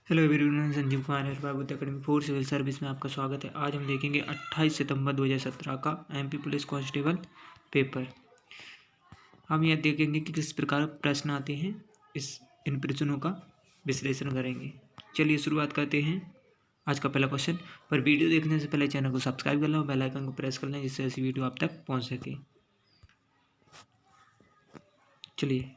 Hello everyone, Sanjeev Kumar है बाबू academy for civil service में आपका स्वागत है। आज हम देखेंगे 28 सितंबर 2017 का एमपी पुलिस कांस्टेबल पेपर। हम यह देखेंगे कि किस प्रकार प्रश्न आते हैं, इन प्रश्नों का विश्लेषण करेंगे। चलिए शुरुआत करते हैं। आज का पहला क्वेश्चन। पर वीडियो देखने से पहले चैनल को सब्सक्राइब कर लें और बेल आइकन को प्रेस कर लें, जिससे ऐसी वीडियो आप तक पहुँच सके। चलिए,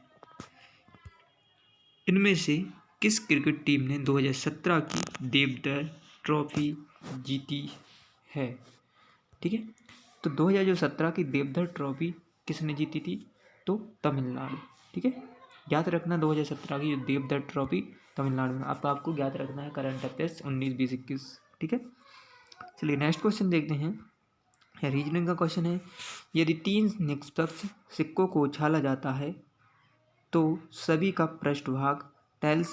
इनमें से किस क्रिकेट टीम ने 2017 की देवधर ट्रॉफी जीती है? ठीक है, तो 2017 की देवधर ट्रॉफी किसने जीती थी? तो तमिलनाडु। ठीक है, याद रखना 2017 की देवधर ट्रॉफी तमिलनाडु में। आपको याद रखना है करंट अफेयर्स 19, 20, 21। ठीक है, चलिए नेक्स्ट क्वेश्चन देखते हैं। रीजनिंग का क्वेश्चन है। यदि 3 निष्पक्ष सिक्कों को उछाला जाता है तो सभी का पृष्ठभाग टाइल्स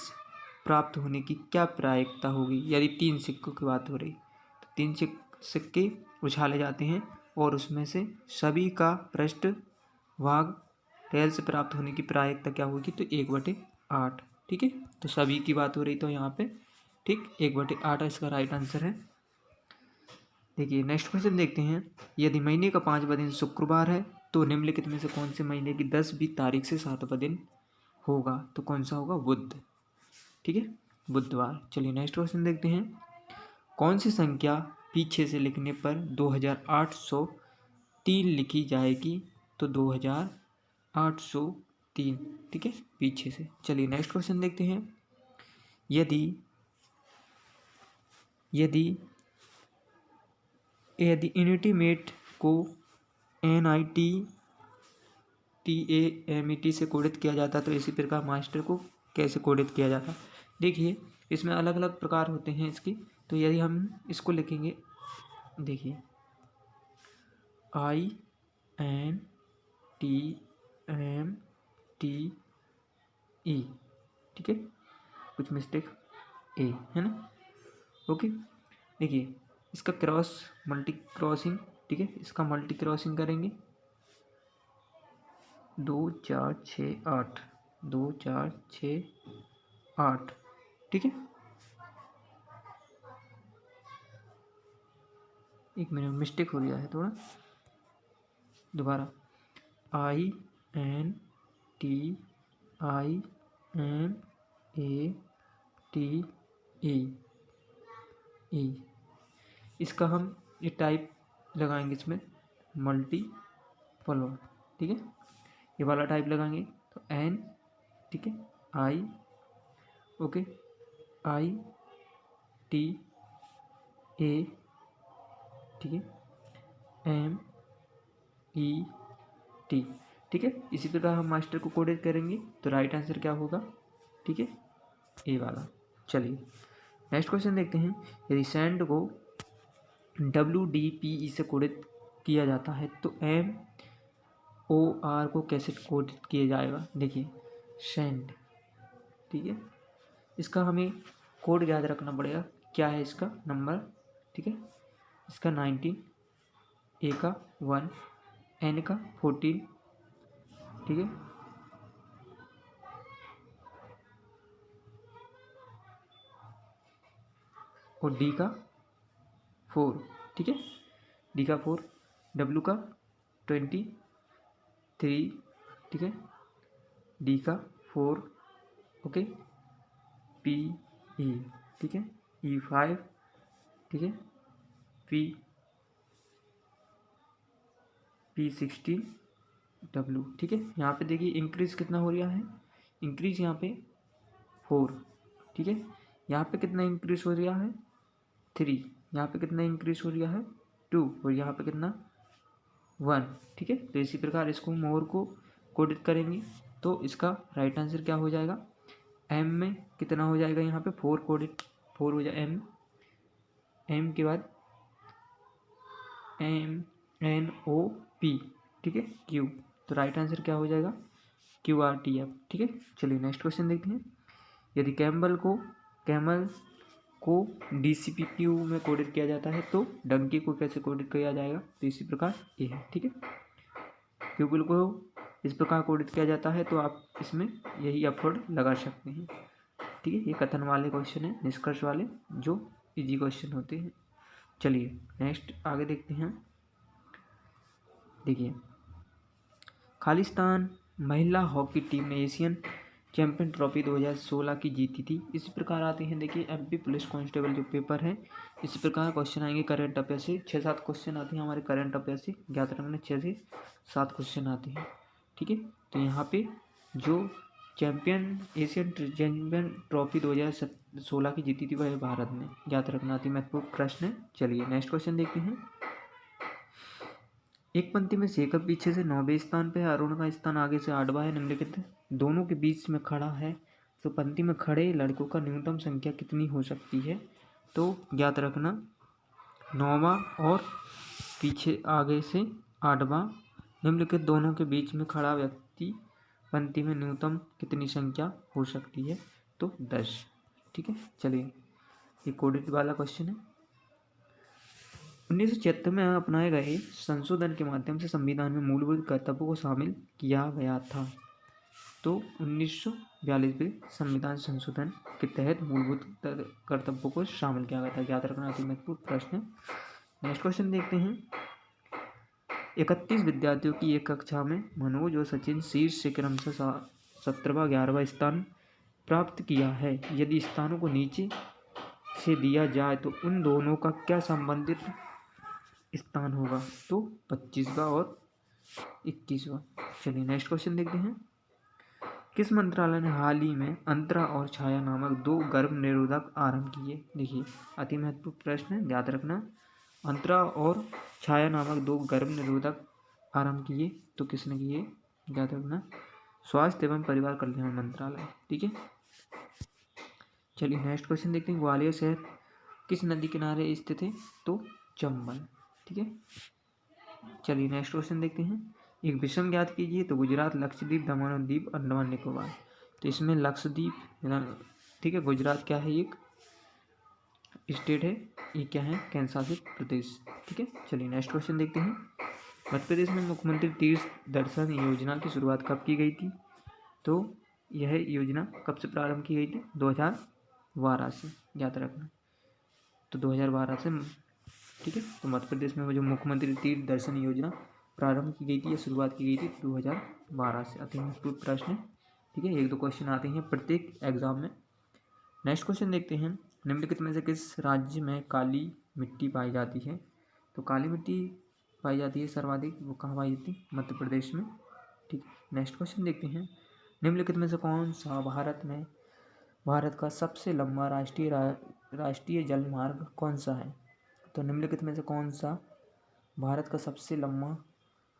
प्राप्त होने की क्या प्रायिकता होगी? यदि 3 सिक्कों की बात हो रही तो 3 सिक्के उछाले जाते हैं और उसमें से सभी का पृष्ठभाग टाइल्स प्राप्त होने की प्रायिकता क्या होगी? तो 1/8। ठीक है, तो सभी की बात हो रही तो यहाँ पे ठीक 1/8 इसका राइट आंसर है। देखिए नेक्स्ट क्वेश्चन देखते हैं। यदि महीने का 5वां दिन शुक्रवार है तो निम्नलिखित में से कौन से महीने की 10वीं तारीख से 7वां दिन होगा? तो कौन सा होगा? बुध। ठीक है, बुधवार। चलिए नेक्स्ट क्वेश्चन देखते हैं। कौन सी संख्या पीछे से लिखने पर 2803 लिखी जाएगी? तो 2803। ठीक है, पीछे से। चलिए नेक्स्ट क्वेश्चन देखते हैं। यदि यदि यदि इनिटीमेट को NITTAMET से कोडित किया जाता तो इसी प्रकार मास्टर को कैसे कोडित किया जाता? देखिए, इसमें अलग अलग प्रकार होते हैं इसकी। तो यदि हम इसको लिखेंगे, देखिए INTMTE। ठीक है, कुछ मिस्टेक ए है ना। ओके, देखिए इसका मल्टी क्रॉसिंग। ठीक है, इसका मल्टी क्रॉसिंग करेंगे 2 4 6 8, 2 4 6 8। ठीक है, एक मिनट मिस्टेक हो गया है थोड़ा, दोबारा। INTIMATE। इसका हम ये टाइप लगाएंगे इसमें मल्टीपल। ठीक है, ये वाला टाइप लगाएंगे तो N। ठीक है, I। Okay, ITA। ठीक है, MET। ठीक है, इसी प्रकार हम मास्टर को कोडेड करेंगे तो राइट आंसर क्या होगा? ठीक है, ए वाला। चलिए नेक्स्ट क्वेश्चन देखते हैं। यदि सैंड को WDPE से कोडित किया जाता है तो MOR को कैसे कोडित किया जाएगा? देखिए सैंड। ठीक है, इसका हमें कोड याद रखना पड़ेगा। क्या है इसका नंबर? ठीक है, इसका 19, ए का 1, N का 14। ठीक है, और D का 4। ठीक है, D का 4, W का 23। ठीक है, D का 4। Okay, PE। ठीक है, E5। ठीक है, P16 W। ठीक है, यहाँ पे देखिए इंक्रीज कितना हो रहा है? इंक्रीज यहाँ पे 4। ठीक है, यहाँ पे कितना इंक्रीज हो रहा है? 3। यहाँ पे कितना इंक्रीज हो रहा है? 2। और यहाँ पे कितना? 1। ठीक है, तो इसी प्रकार इसको मोर को कोडित करेंगे तो इसका राइट आंसर क्या हो जाएगा? M में कितना हो जाएगा? यहाँ पे 4 कोडिट 4 हो जाए M के बाद MNOP। ठीक है, Q। तो राइट आंसर क्या हो जाएगा? QRTF। ठीक है, चलिए नेक्स्ट क्वेश्चन देखते हैं। यदि कैमल को DCPQ में कोडित किया जाता है तो डंकी को कैसे कोडित किया जाएगा? तो इसी प्रकार ये है। ठीक है, क्यूबल को इस प्रकार कोडित किया जाता है तो आप इसमें यही अफोर्ड लगा सकते हैं। ठीक है, ये कथन वाले क्वेश्चन है, निष्कर्ष वाले जो इजी क्वेश्चन होते हैं। चलिए नेक्स्ट आगे देखते हैं। देखिए, खालिस्तान महिला हॉकी टीम ने एशियन चैंपियन ट्रॉफी 2016 की जीती थी। इस प्रकार आते हैं, देखिए एमपी पुलिस कांस्टेबल जो पेपर है, इस प्रकार क्वेश्चन आएंगे करंट अफेयर से। 6-7 क्वेश्चन आते हैं हमारे करंट अफेयर से, ज्ञात रखना 6 से 7 क्वेश्चन आते हैं। ठीक है, तो यहाँ पे जो एशियन चैंपियन ट्रॉफी 2016 की जीती थी वह भारत ने, ज्ञात रखना अति महत्वपूर्ण प्रश्न है। चलिए नेक्स्ट क्वेश्चन देखते हैं। एक पंक्ति में शेखर पीछे से 9वें स्थान पे है, अरुण का स्थान आगे से 8वां है, निम्नलिखित दोनों के बीच में खड़ा है, तो पंक्ति में खड़े लड़कों का न्यूनतम संख्या कितनी हो सकती है? तो ज्ञात रखना 9वां और पीछे आगे से 8वां, निम्नलिखित दोनों के बीच में खड़ा व्यक्ति पंक्ति में न्यूनतम कितनी संख्या हो सकती है? तो 10। ठीक है, चलिए ये कोडित वाला क्वेश्चन है। 1976 में अपनाए गए संशोधन के माध्यम से संविधान में मूलभूत कर्तव्यों को शामिल किया गया था। तो 1942 में संविधान संशोधन के तहत मूलभूत कर्तव्यों को शामिल किया गया था, याद रखना अति महत्वपूर्ण प्रश्न है। नेक्स्ट क्वेश्चन देखते हैं। 31 विद्यार्थियों की एक कक्षा में मनोज और सचिन शीर्ष से क्रमशः 17वां 11वां स्थान प्राप्त किया है। यदि स्थानों को नीचे से दिया जाए तो उन दोनों का क्या संबंधित स्थान होगा? तो 25वां और 21वां। चलिए नेक्स्ट क्वेश्चन देखते हैं। किस मंत्रालय ने हाल ही में अंतरा और छाया नामक 2 गर्भ निरोधक आरंभ किए? देखिए अति महत्वपूर्ण प्रश्न है, याद रखना। अंतरा और छाया नामक 2 गर्भ निरोधक आरंभ किए, तो किसने किए? याद रखना स्वास्थ्य एवं परिवार कल्याण मंत्रालय। ठीक है, चलिए नेक्स्ट क्वेश्चन देखते हैं। ग्वालियर शहर किस नदी किनारे स्थित है? तो चंबल। ठीक है, चलिए नेक्स्ट क्वेश्चन देखते हैं। एक विषम ज्ञात कीजिए, तो गुजरात, लक्षद्वीप, दमन और दीव, अंडमान निकोबार। तो इसमें लक्षद्वीप, ठीक है, गुजरात क्या है? एक स्टेट है, ये क्या है? केंद्र शासित प्रदेश। ठीक है, चलिए नेक्स्ट क्वेश्चन देखते हैं। मध्य प्रदेश में मुख्यमंत्री तीर्थ दर्शन योजना की शुरुआत कब की गई थी? तो यह योजना कब से प्रारंभ की गई थी? 2012 से, याद रखना। तो 2012 से, ठीक है, तो मध्य प्रदेश में वो जो मुख्यमंत्री तीर्थ दर्शन योजना प्रारंभ की गई थी या शुरुआत की गई थी 2012 से। अति महत्वपूर्ण प्रश्न है। ठीक है, 1-2 क्वेश्चन आते हैं प्रत्येक एग्जाम में। नेक्स्ट क्वेश्चन देखते हैं। निम्नलिखित में से किस राज्य में काली मिट्टी पाई जाती है? तो काली मिट्टी पाई जाती है सर्वाधिक, वो कहाँ पाई जाती है? मध्य प्रदेश में। ठीक, नेक्स्ट क्वेश्चन देखते हैं। निम्नलिखित में से कौन सा भारत का सबसे लंबा राष्ट्रीय जल मार्ग कौन सा है? तो निम्नलिखित में से कौन सा भारत का सबसे लंबा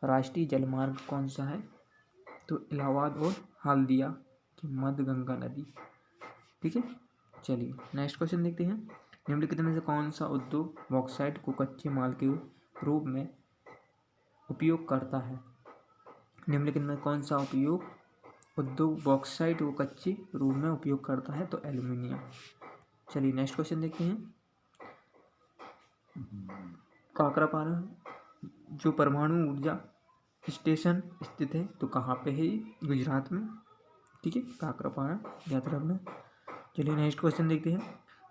राष्ट्रीय जल मार्ग कौन सा है? तो इलाहाबाद और हल्दिया की मध्य गंगा नदी। ठीक है, चलिए नेक्स्ट क्वेश्चन देखते हैं। निम्नलिखित में से कौन सा उद्योग बॉक्साइट को कच्चे माल के रूप में उपयोग करता है? निम्नलिखित में कौन सा उद्योग बॉक्साइट को कच्चे रूप में उपयोग करता है? तो एल्यूमिनियम। चलिए नेक्स्ट क्वेश्चन देखते हैं। काकरापारा जो परमाणु ऊर्जा स्टेशन स्थित है, तो कहाँ पे है? गुजरात में। ठीक है, काकरापारा, याद रखना। चलिए नेक्स्ट क्वेश्चन देखते हैं।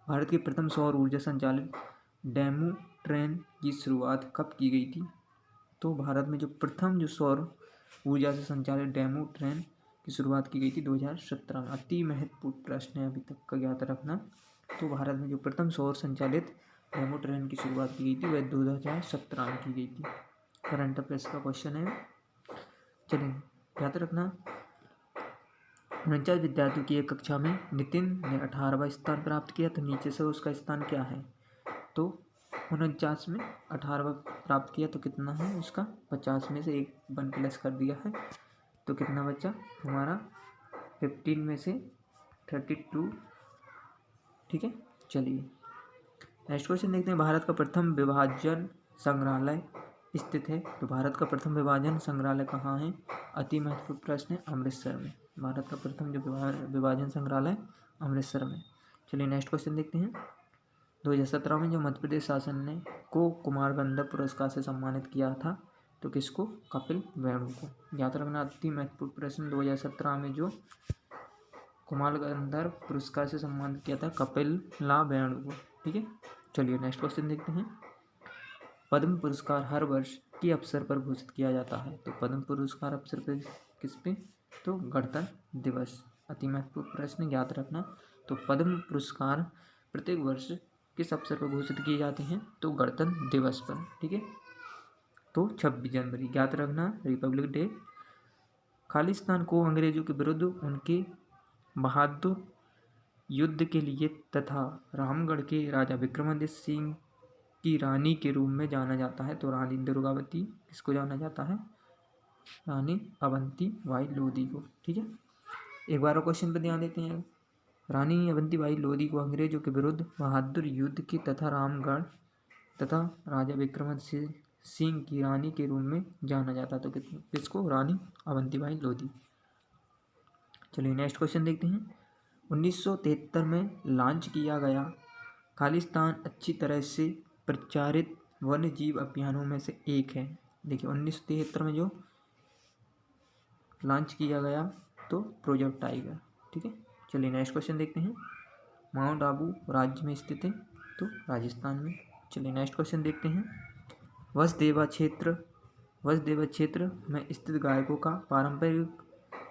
भारत की प्रथम सौर ऊर्जा संचालित डेमू ट्रेन की शुरुआत कब की गई थी? तो भारत में जो प्रथम जो सौर ऊर्जा से संचालित डेमू ट्रेन की शुरुआत की गई थी 2017 में। अति महत्वपूर्ण प्रश्न है अभी तक का, याद रखना। तो भारत में जो प्रथम सौर संचालित डेमू ट्रेन की शुरुआत की गई थी वह 2017 में की गई थी। करंट अफेयर्स का क्वेश्चन है। चलिए याद रखना। 49 विद्यार्थियों की एक कक्षा में नितिन ने 18वां स्थान प्राप्त किया, तो नीचे से उसका स्थान क्या है? तो 49 में 18वां प्राप्त किया, तो कितना है उसका? 50 में से 1 प्लस कर दिया है, तो कितना बचा हमारा? 15 में से 32। ठीक है, चलिए नेक्स्ट क्वेश्चन देखते हैं। भारत का प्रथम विभाजन संग्रहालय स्थित है, तो भारत का प्रथम विभाजन संग्रहालय कहाँ है? अति महत्वपूर्ण प्रश्न है, अमृतसर में। भारत का प्रथम जो विभाजन संग्रहालय अमृतसर में। चलिए नेक्स्ट क्वेश्चन देखते हैं। 2017 में जो मध्य प्रदेश शासन ने को कुमार गंधर्व पुरस्कार से सम्मानित किया था, तो किसको? कपिल वेणु को। याद रखना अति महत्वपूर्ण प्रश्न। 2017 में जो कुमार गंधर्व पुरस्कार से सम्मानित किया था कपिल ला वेणु को। ठीक है, चलिए नेक्स्ट क्वेश्चन देखते हैं। पद्म पुरस्कार हर वर्ष के अवसर पर घोषित किया जाता है। तो पद्म पुरस्कार अवसर पर किस पे? तो गणतंत्र दिवस। अति महत्वपूर्ण प्रश्न, याद रखना। तो पद्म पुरस्कार प्रत्येक वर्ष किस अवसर पर घोषित किए जाते हैं? तो गणतंत्र दिवस पर। ठीक है, तो 26 जनवरी, याद रखना, रिपब्लिक डे। खालिस्तान को अंग्रेजों के विरुद्ध उनके बहादुर युद्ध के लिए तथा रामगढ़ के राजा विक्रमादित्य सिंह की रानी के रूप में जाना जाता है। तो रानी दुर्गावती किसको जाना जाता है? रानी अवंती बाई लोधी को। ठीक है, एक बार क्वेश्चन पर ध्यान देते हैं। रानी अवंती बाई लोधी को अंग्रेजों के विरुद्ध बहादुर युद्ध की तथा रामगढ़ तथा राजा विक्रमादित्य सिंह की रानी के रूप में जाना जाता है। तो किसको? रानी अवंती बाई लोधी। चलिए नेक्स्ट क्वेश्चन देखते हैं। 1973 में लॉन्च किया गया खालिस्तान अच्छी तरह से प्रचारित वन्य जीव अभियानों में से एक है। देखिए 1973 में जो लॉन्च किया गया तो प्रोजेक्ट टाइगर। ठीक है, चलिए नेक्स्ट क्वेश्चन देखते हैं। माउंट आबू राज्य में स्थित है, तो राजस्थान में। चलिए नेक्स्ट क्वेश्चन देखते हैं। वसुदेवा क्षेत्र में स्थित गायकों का पारंपरिक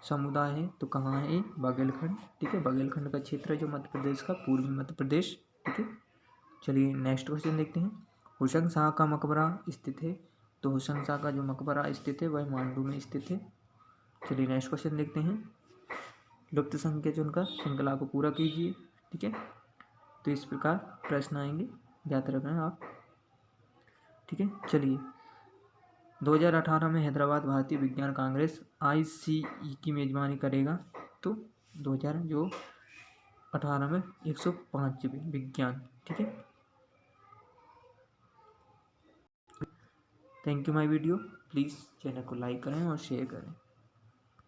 समुदाय है, तो कहाँ है? बघेलखंड। ठीक है, बघेलखंड का क्षेत्र है जो मध्य प्रदेश का, पूर्वी मध्य प्रदेश। ठीक है, चलिए नेक्स्ट क्वेश्चन देखते हैं। हुसैन शाह का मकबरा स्थित है, तो हुसैन शाह का जो मकबरा स्थित है वह मांडू में स्थित है। चलिए नेक्स्ट क्वेश्चन देखते हैं। लुप्त संख्या का श्रृंखला को पूरा कीजिए। ठीक है, तो इस प्रकार प्रश्न आएंगे, याद रखना आप। ठीक है, चलिए 2018 में हैदराबाद भारतीय विज्ञान कांग्रेस ICE की मेजबानी करेगा। तो 2018 में 105वें विज्ञान। ठीक है, thank you my video. Please channel को लाइक करें और शेयर करें।